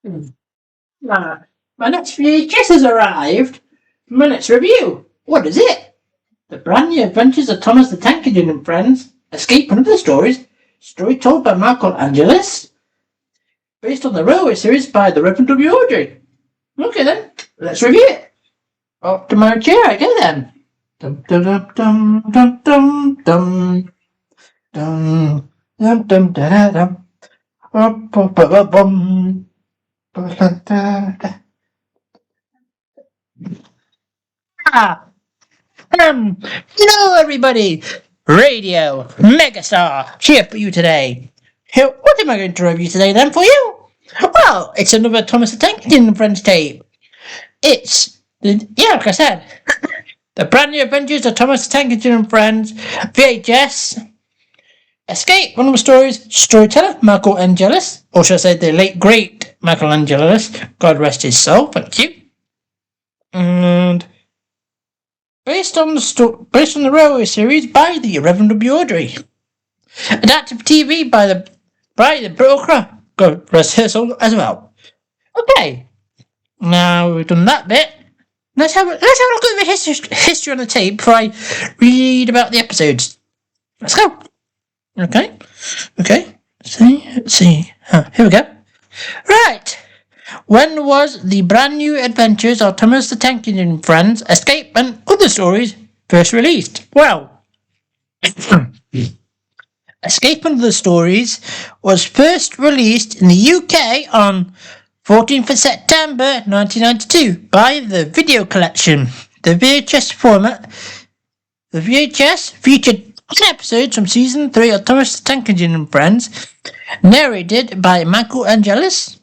Hmm. My next VHS has arrived. My next review. What is it? The brand new adventures of Thomas the Tank Engine and Friends. Escape and Other Stories. Story told by Michael Angelis. Based on the railway series by the Reverend W. Audrey. Okay then, let's review it. Up to my chair I go then. Dum dum dum dum dum dum dum dum dum da dum. Ah, hello everybody! Radio Megastar here for you today. What am I going to review today then for you? Well, it's another Thomas the Tank Engine and Friends tape. Like I said, the brand new adventures of Thomas the Tank Engine and Friends, VHS, Escape, one of the stories, storyteller, Michael Angelis, or should I say the late great Michael Angelis, God rest his soul, thank you. And based on the railway series by the Reverend W. Audrey. Adapted TV by the broker, God rest her soul as well. Okay, now we've done that bit. Let's have a look at the history on the tape before I read about the episodes. Let's go. Okay. Let's see. Here we go. Right. When was the brand new adventures of Thomas the Tank Engine and Friends, Escape and Other Stories first released? Well, Escape and Other Stories was first released in the UK on 14th of September 1992 by the Video Collection. The VHS format. The VHS featured 10 episodes from season 3 of Thomas the Tank Engine and Friends, narrated by Michael Angelis.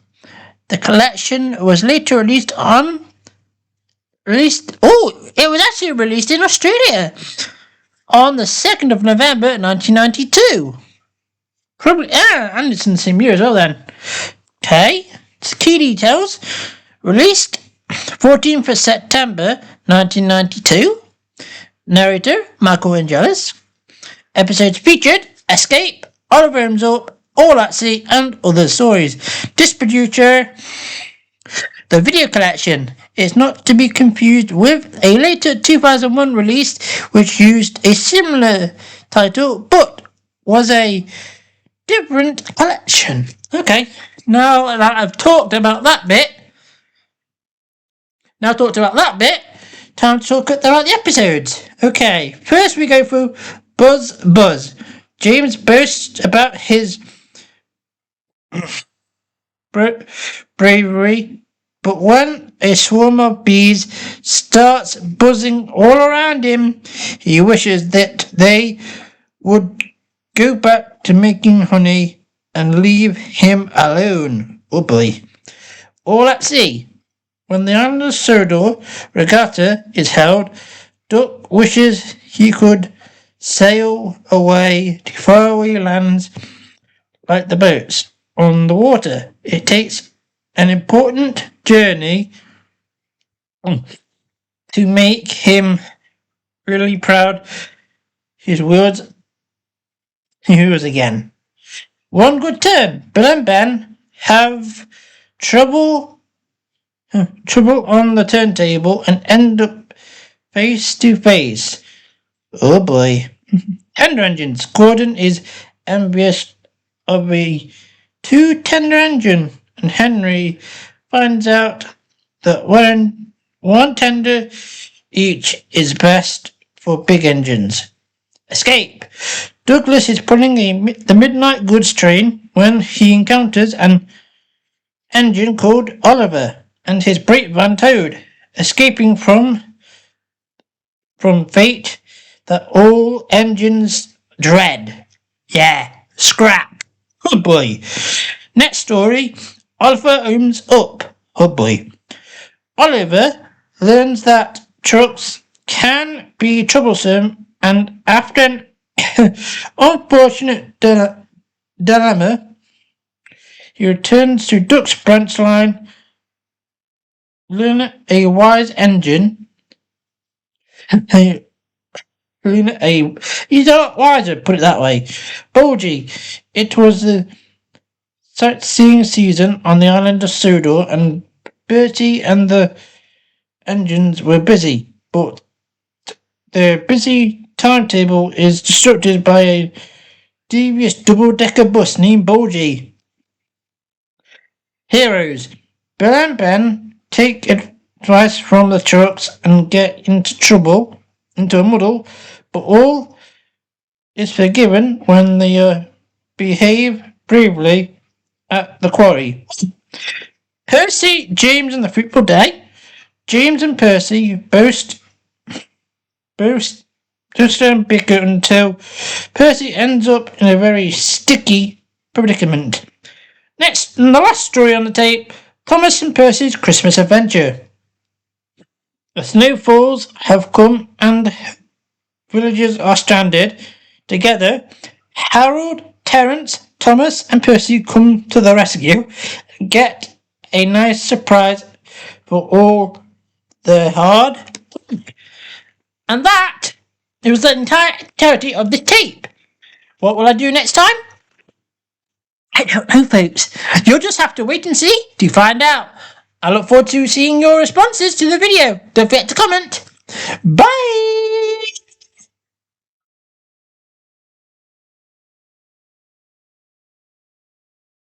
The collection was later released. It was actually released in Australia on the 2nd of November 1992. And it's in the same year as well then. Okay, key details. Released 14th of September 1992. Narrator, Michael Angelis. Episodes featured Escape, Oliver Himself, All at Sea, and Other Stories. Distributor, the Video Collection, is not to be confused with a later 2001 release which used a similar title but was a different collection. Okay, now that I've talked about that bit, time to talk about the episodes. Okay, first we go through Buzz. James boasts about his bravery, but when a swarm of bees starts buzzing all around him, he wishes that they would go back to making honey and leave him alone. Oh boy. All at sea. When the island of Sodor Regatta is held, Duck wishes he could sail away to faraway lands like the boats on the water. It takes an important journey to make him really proud. His words again. One good turn. Bill and Ben have trouble on the turntable and end up face to face. Oh boy. Tender engines. Gordon is envious of a too tender engine, and Henry finds out that one tender each is best for big engines. Escape. Douglas is pulling the midnight goods train when he encounters an engine called Oliver and his brake van towed, escaping from fate that all engines dread. Yeah, scrap. Oh boy. Next story, Oliver owns up. Oh boy. Oliver learns that trucks can be troublesome, and after an unfortunate dilemma, he returns to Duck's branch line, learn a wise engine. He's a lot wiser, put it that way. Bulgy. It was the sightseeing season on the island of Sodor, and Bertie and the engines were busy, but their busy timetable is disrupted by a devious double-decker bus named Bulgy. Heroes. Bill and Ben take advice from the trucks and get into a muddle, but all is forgiven when they behave bravely at the quarry. Percy, James and the Fruitful Day. James and Percy boast and bicker until Percy ends up in a very sticky predicament. Next, and the last story on the tape, Thomas and Percy's Christmas Adventure. The snowfalls have come and villagers are stranded. Together, Harold, Terence, Thomas and Percy come to the rescue and get a nice surprise for all the hard. And that was the entirety of the tape. What will I do next time? I don't know, folks. You'll just have to wait and see to find out. I look forward to seeing your responses to the video. Don't forget to comment. Bye!